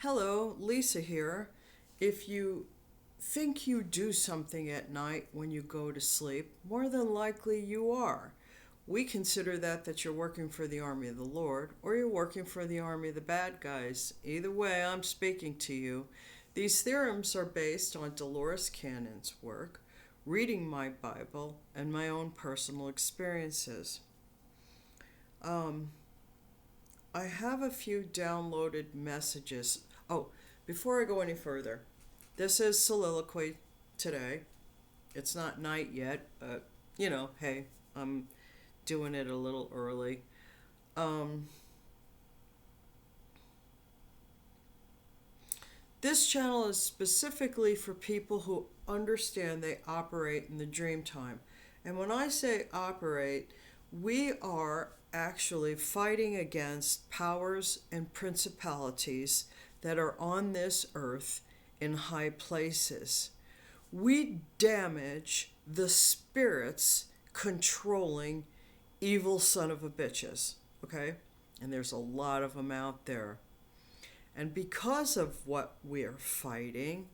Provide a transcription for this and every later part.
Hello, Lisa here. If you think you do something at night when you go to sleep, more than likely you are. We consider that you're working for the army of the Lord or you're working for the army of the bad guys. Either way, I'm speaking to you. These theorems are based on Dolores Cannon's work, reading my Bible, and my own personal experiences. Um, I have a few downloaded messages. Oh, before I go any further, this is Soliloquy today. It's not night yet, but hey, I'm doing it a little early. Um, this channel is specifically for people who understand they operate in the dream time. And when I say operate, we are actually fighting against powers and principalities that are on this earth in high places. We damage the spirits controlling evil son of a bitches, okay? And there's a lot of them out there. And because of what we're fighting,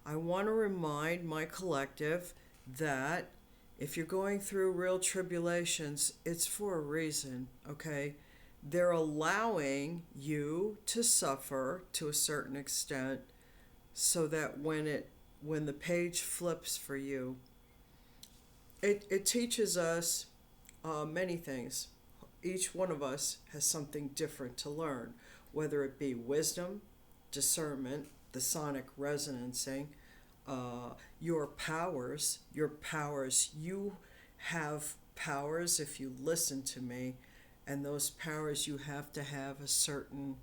I want to remind my collective that if you're going through real tribulations, it's for a reason, okay? They're allowing you to suffer to a certain extent so that when the page flips for you, it teaches us many things. Each one of us has something different to learn, whether it be wisdom, discernment, the sonic resonancing, your powers, you have powers if you listen to me, and those powers you have to have a certain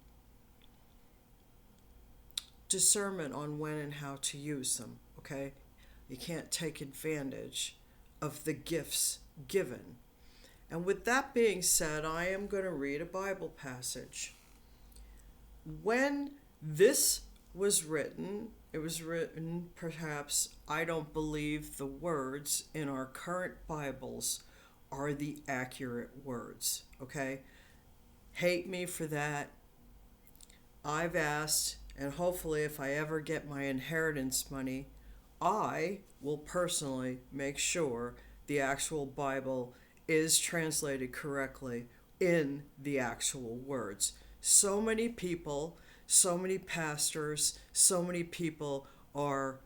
discernment on when and how to use them, okay? You can't take advantage of the gifts given. And with that being said, I am going to read a Bible passage. When this was written, it was written, perhaps, I don't believe the words in our current Bibles are the accurate words, okay? Hate me for that. I've asked, and hopefully if I ever get my inheritance money, I will personally make sure the actual Bible is translated correctly in the actual words. So many people, so many pastors, so many people are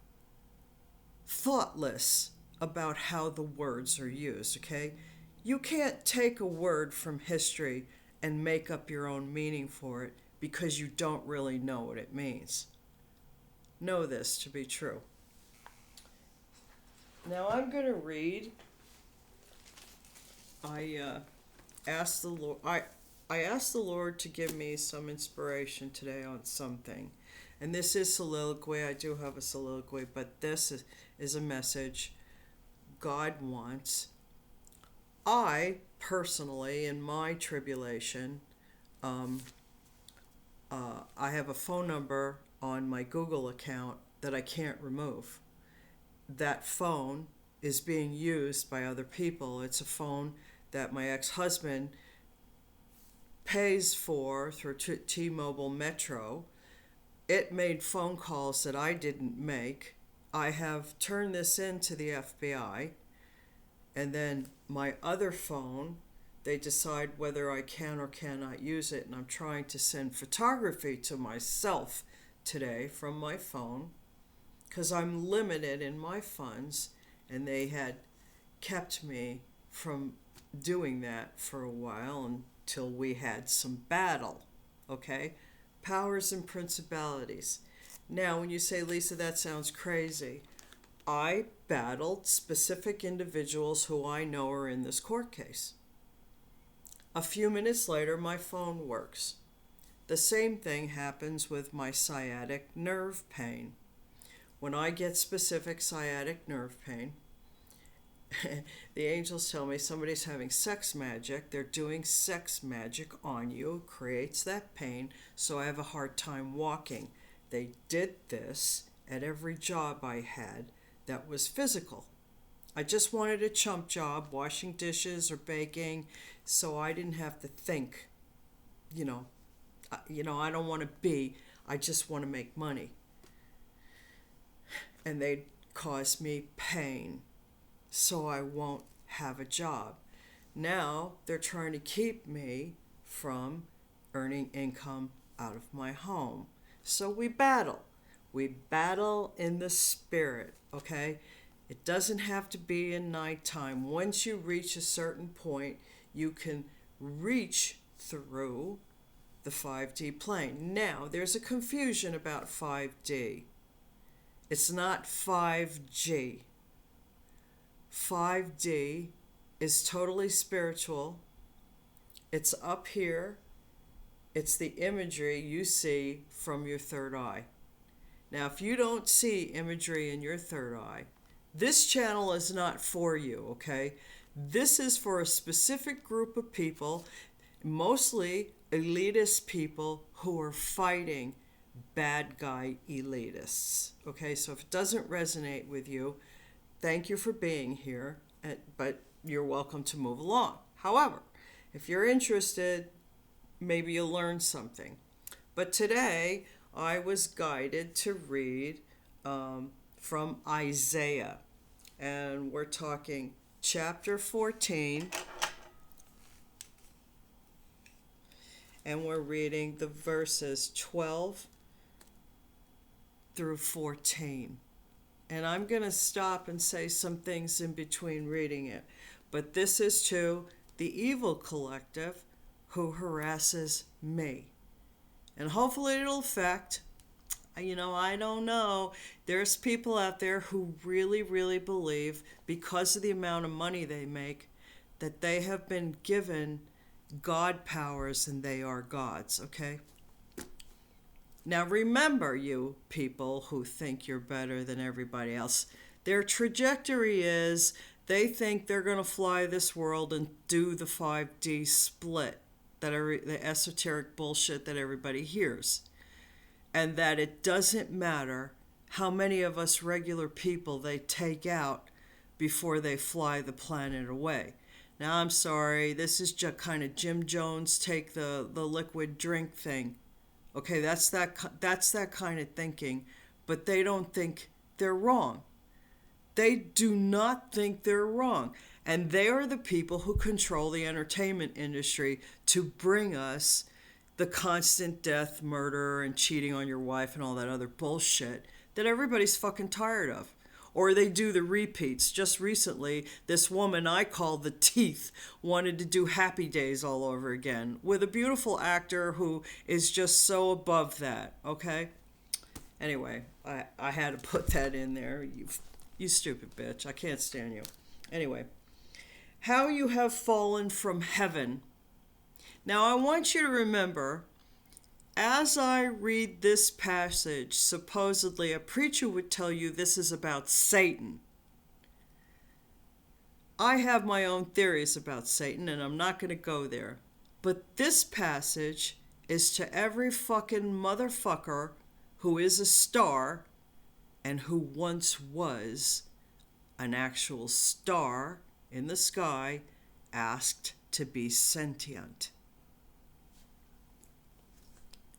thoughtless about how the words are used, okay? You can't take a word from history and make up your own meaning for it because you don't really know what it means. Know this to be true. Now I'm going to read. I asked the Lord. I asked the Lord to give me some inspiration today on something, and this is soliloquy. I do have a soliloquy, but this is a message God wants. I personally, in my tribulation, um, I have a phone number on my Google account that I can't remove. That phone is being used by other people. It's a phone that my ex-husband pays for through T-Mobile Metro. It made phone calls that I didn't make. I have turned this in to the FBI, and then my other phone, they decide whether I can or cannot use it, and I'm trying to send photography to myself today from my phone because I'm limited in my funds, and they had kept me from doing that for a while until we had some battle, okay? Powers and principalities. Now, when you say, Lisa, that sounds crazy, I battled specific individuals who I know are in this court case. A few minutes later, my phone works. The same thing happens with my sciatic nerve pain. When I get specific sciatic nerve pain, the angels tell me somebody's having sex magic. They're doing sex magic on you. It creates that pain, so I have a hard time walking. They did this at every job I had that was physical. I just wanted a chump job, washing dishes or baking, so I didn't have to think, I don't want to be I just want to make money. And they'd cause me pain, so I won't have a job. Now they're trying to keep me from earning income out of my home. So we battle. We battle in the spirit, okay? It doesn't have to be in nighttime. Once you reach a certain point, you can reach through the 5D plane. Now, there's a confusion about 5D. It's not 5G. 5D is totally spiritual. It's up here. It's the imagery you see from your third eye. Now, if you don't see imagery in your third eye, this channel is not for you, okay? This is for a specific group of people, mostly elitist people who are fighting bad guy elitists, okay? So if it doesn't resonate with you, thank you for being here, but you're welcome to move along. However, if you're interested, maybe you'll learn something. But today, I was guided to read from Isiah, and we're talking chapter 14, and we're reading the verses 12 through 14. And I'm going to stop and say some things in between reading it. But this is to the evil collective who harasses me. And hopefully it'll affect, I don't know. There's people out there who really, really believe, because of the amount of money they make, that they have been given God powers and they are gods, okay? Now remember, you people who think you're better than everybody else, their trajectory is they think they're going to fly this world and do the 5D split, the esoteric bullshit that everybody hears. And that it doesn't matter how many of us regular people they take out before they fly the planet away. Now, I'm sorry, this is just kind of Jim Jones take the liquid drink thing. Okay, that's that kind of thinking, but they don't think they're wrong. They do not think they're wrong. And they are the people who control the entertainment industry to bring us the constant death, murder, and cheating on your wife and all that other bullshit that everybody's fucking tired of. Or they do the repeats. Just recently, this woman I call the Teeth wanted to do Happy Days all over again with a beautiful actor who is just so above that, okay? Anyway, I had to put that in there. You stupid bitch. I can't stand you. Anyway, how you have fallen from heaven. Now, I want you to remember, as I read this passage, supposedly a preacher would tell you this is about Satan. I have my own theories about Satan, and I'm not going to go there. But this passage is to every fucking motherfucker who is a star and who once was an actual star in the sky, asked to be sentient.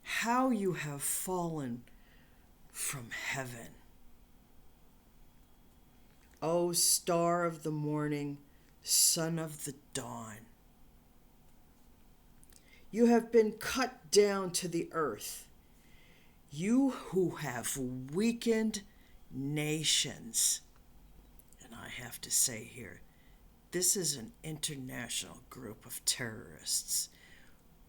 How you have fallen from heaven. O star of the morning, son of the dawn. You have been cut down to the earth. You who have weakened nations. And I have to say here, this is an international group of terrorists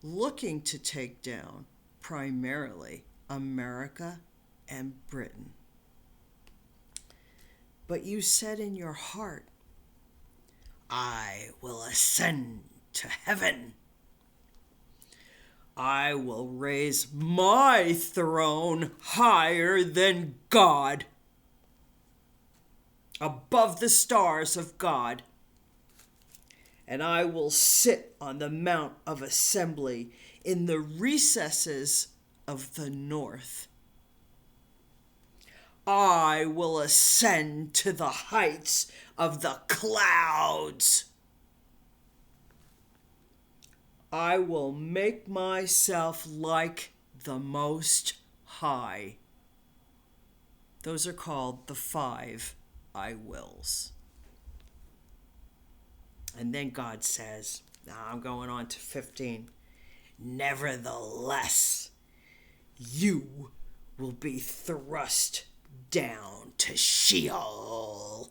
looking to take down primarily America and Britain. But you said in your heart, I will ascend to heaven. I will raise my throne higher than God, above the stars of God. And I will sit on the Mount of Assembly in the recesses of the north. I will ascend to the heights of the clouds. I will make myself like the Most high. Those are called the 5 I wills. And then God says, now I'm going on to 15. Nevertheless, you will be thrust down to Sheol.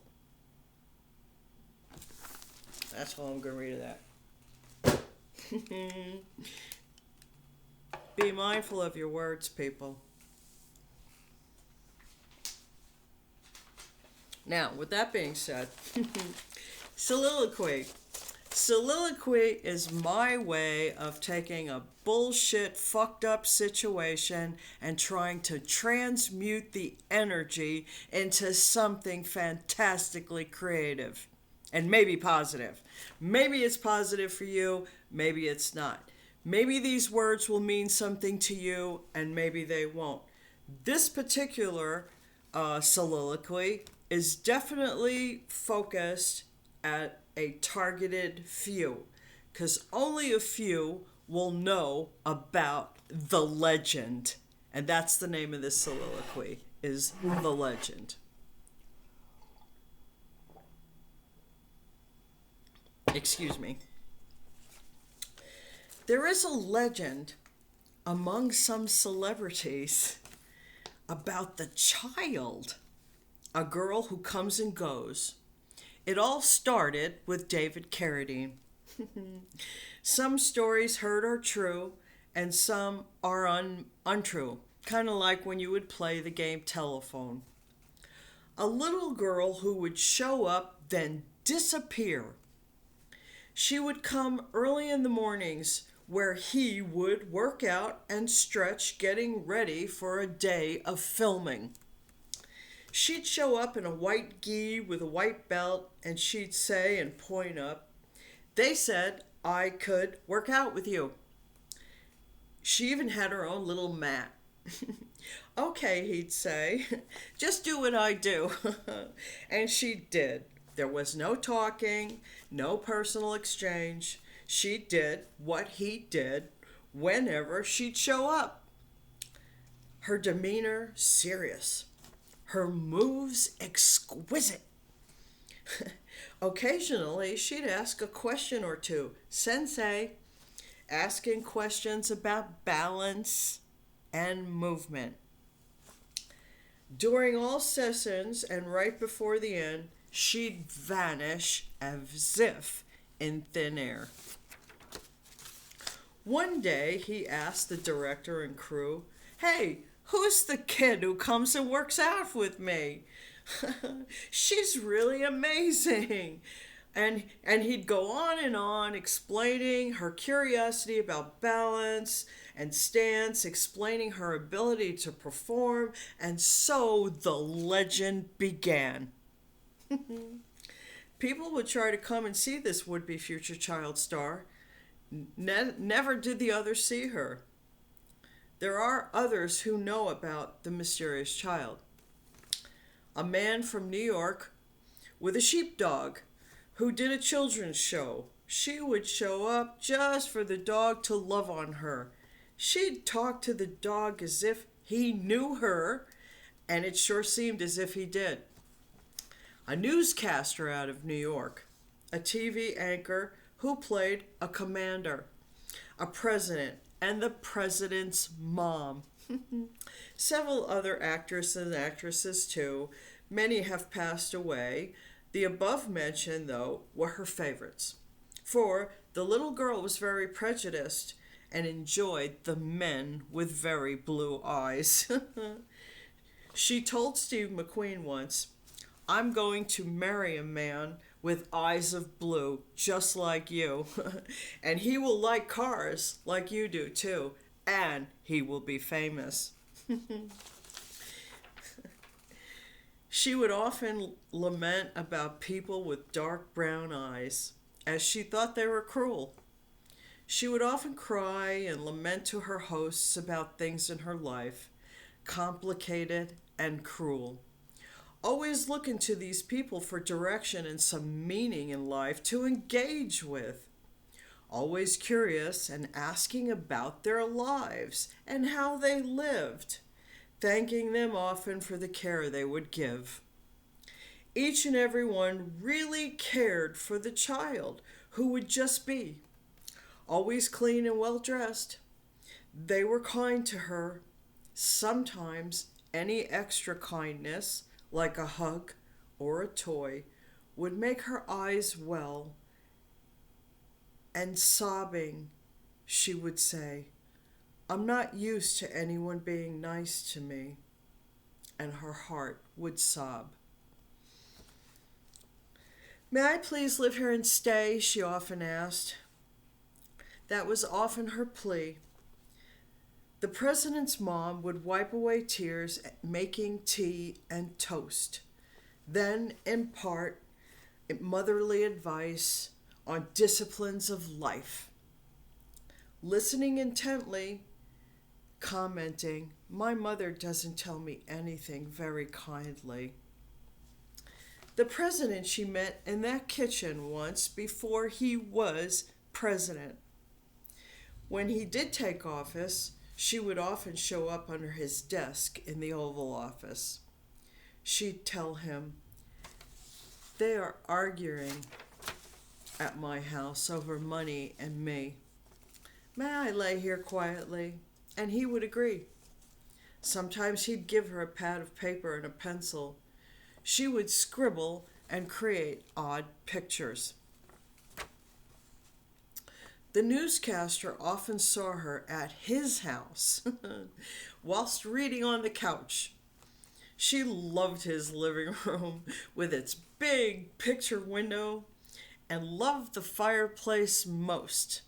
That's all I'm going to read of that. Be mindful of your words, people. Now, with that being said, soliloquy. Soliloquy is my way of taking a bullshit, fucked up situation and trying to transmute the energy into something fantastically creative and maybe positive. Maybe it's positive for you, maybe it's not. Maybe these words will mean something to you and maybe they won't. This particular soliloquy is definitely focused at a targeted few, because only a few will know about the legend, and that's the name of this soliloquy, is The Legend. Excuse me. There is a legend among some celebrities about the child, a girl who comes and goes. It all started with David Carradine. Some stories heard are true, and some are untrue, kind of like when you would play the game telephone. A little girl who would show up, then disappear. She would come early in the mornings, where he would work out and stretch, getting ready for a day of filming. She'd show up in a white gi with a white belt, and she'd say and point up, "They said I could work out with you." She even had her own little mat. "Okay," he'd say, "just do what I do." And she did. There was no talking, no personal exchange. She did what he did whenever she'd show up. Her demeanor serious. Her moves exquisite. Occasionally, she'd ask a question or two. Sensei, asking questions about balance and movement. During all sessions and right before the end, she'd vanish as if in thin air. One day, he asked the director and crew, "Hey, who's the kid who comes and works out with me? She's really amazing." And he'd go on explaining her curiosity about balance and stance, explaining her ability to perform, and so the legend began. People would try to come and see this would-be future child star. Never did the others see her. There are others who know about the mysterious child. A man from New York with a sheepdog who did a children's show. She would show up just for the dog to love on her. She'd talk to the dog as if he knew her, and it sure seemed as if he did. A newscaster out of New York, a TV anchor who played a commander, a president, and the president's mom. Several other actors and actresses too. Many have passed away. The above mentioned, though, were her favorites. For the little girl was very prejudiced and enjoyed the men with very blue eyes. She told Steve McQueen once, "I'm going to marry a man with eyes of blue, just like you. And he will like cars, like you do, too. And he will be famous." She would often lament about people with dark brown eyes, as she thought they were cruel. She would often cry and lament to her hosts about things in her life, complicated and cruel. Always looking to these people for direction and some meaning in life to engage with. Always curious and asking about their lives and how they lived. thanking them often for the care they would give. Each and every one really cared for the child, who would just be always clean and well dressed. They were kind to her. Sometimes any extra kindness, like a hug or a toy, would make her eyes well, and sobbing, she would say, "I'm not used to anyone being nice to me." And her heart would sob. "May I please live here and stay?" she often asked. That was often her plea. The president's mom would wipe away tears, making tea and toast, then impart motherly advice on disciplines of life. Listening intently, commenting, "My mother doesn't tell me anything very kindly." The president she met in that kitchen once before he was president. When he did take office, she would often show up under his desk in the Oval Office. She'd tell him, "They are arguing at my house over money and me. May I lay here quietly?" And he would agree. Sometimes he'd give her a pad of paper and a pencil. She would scribble and create odd pictures. The newscaster often saw her at his house whilst reading on the couch. She loved his living room with its big picture window and loved the fireplace most.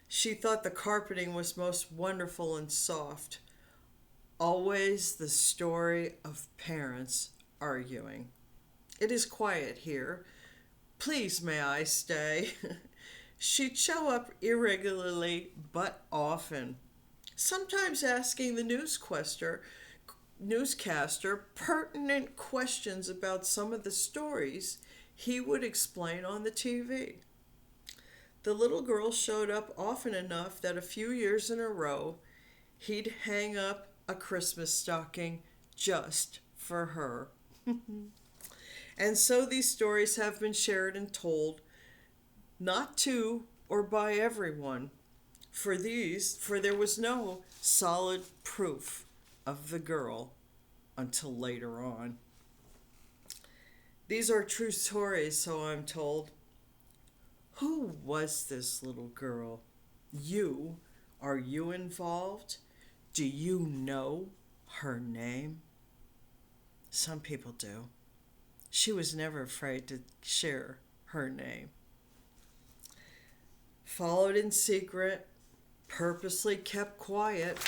She thought the carpeting was most wonderful and soft. Always the story of parents arguing. "It is quiet here. Please, may I stay?" She'd show up irregularly but often, sometimes asking the newscaster pertinent questions about some of the stories he would explain on the TV. The little girl showed up often enough that a few years in a row, he'd hang up a Christmas stocking just for her. And so these stories have been shared and told, not to or by everyone, for there was no solid proof of the girl until later on. These are true stories, so I'm told. Who was this little girl? Are you involved? Do you know her name? Some people do. She was never afraid to share her name. Followed in secret, purposely kept quiet.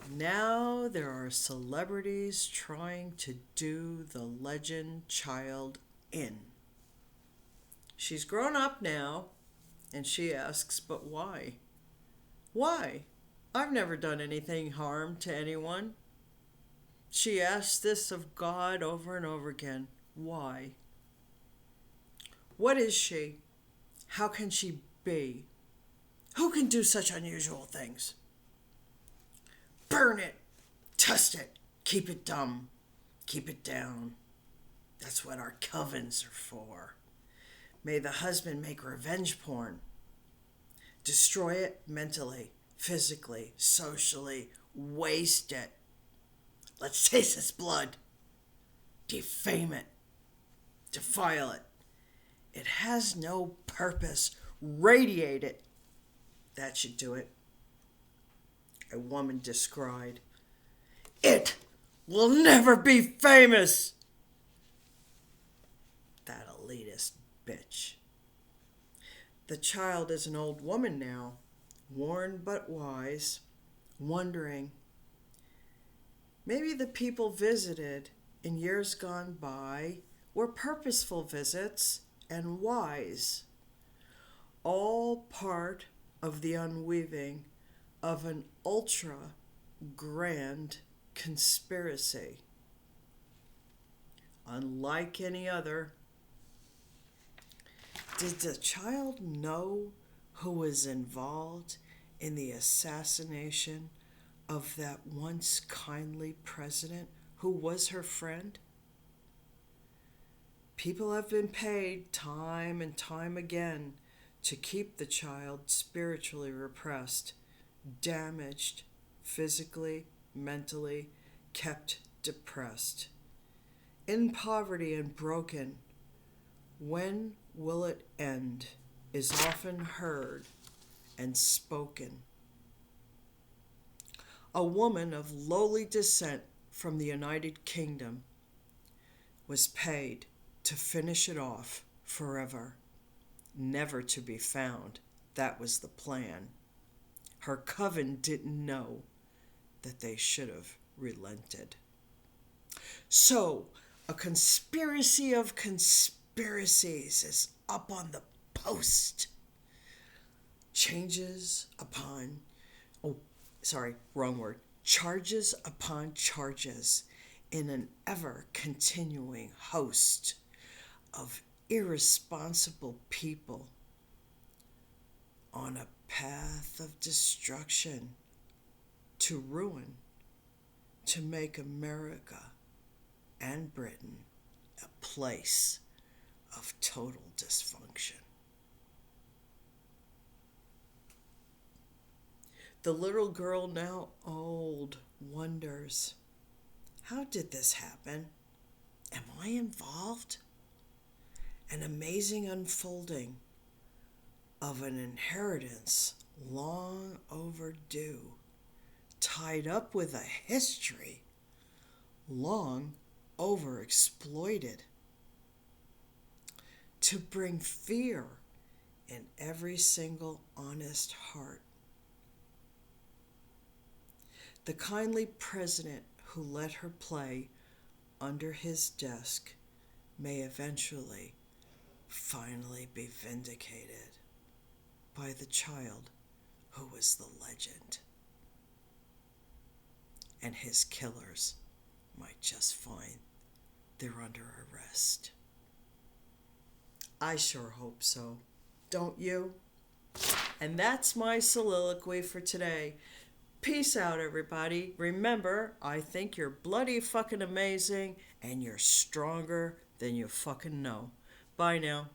Now there are celebrities trying to do the legend child in. She's grown up now, and she asks, "But why? Why? I've never done anything harm to anyone." She asks this of God over and over again. Why? What is she? How can she be? Who can do such unusual things? Burn it, test it, keep it dumb, keep it down. That's what our covens are for. May the husband make revenge porn. Destroy it mentally, physically, socially, waste it. Let's taste its blood. Defame it, defile it. It has no purpose. Radiate it. That should do it. A woman descried. It will never be famous. That elitist bitch. The child is an old woman now, worn but wise, wondering. Maybe the people visited in years gone by were purposeful visits and wise, all part of the unweaving of an ultra grand conspiracy. Unlike any other. Did the child know who was involved in the assassination of that once kindly president who was her friend? People have been paid time and time again to keep the child spiritually repressed, damaged, physically, mentally, kept depressed, in poverty and broken. When will it end is often heard and spoken. A woman of lowly descent from the United Kingdom was paid to finish it off forever, never to be found. That was the plan. Her coven didn't know that they should have relented. So, a conspiracy of conspiracies is up on the post. Charges upon charges in an ever continuing host of irresponsible people on a path of destruction to ruin, to make America and Britain a place of total dysfunction. The little girl, now old, wonders, how did this happen? Am I involved? An amazing unfolding of an inheritance long overdue, tied up with a history long overexploited, to bring fear in every single honest heart. The kindly president who let her play under his desk may eventually, finally be vindicated by the child who was the legend. And his killers might just find they're under arrest. I sure hope so. Don't you? And that's my soliloquy for today. Peace out, everybody. Remember, I think you're bloody fucking amazing and you're stronger than you fucking know. Bye now.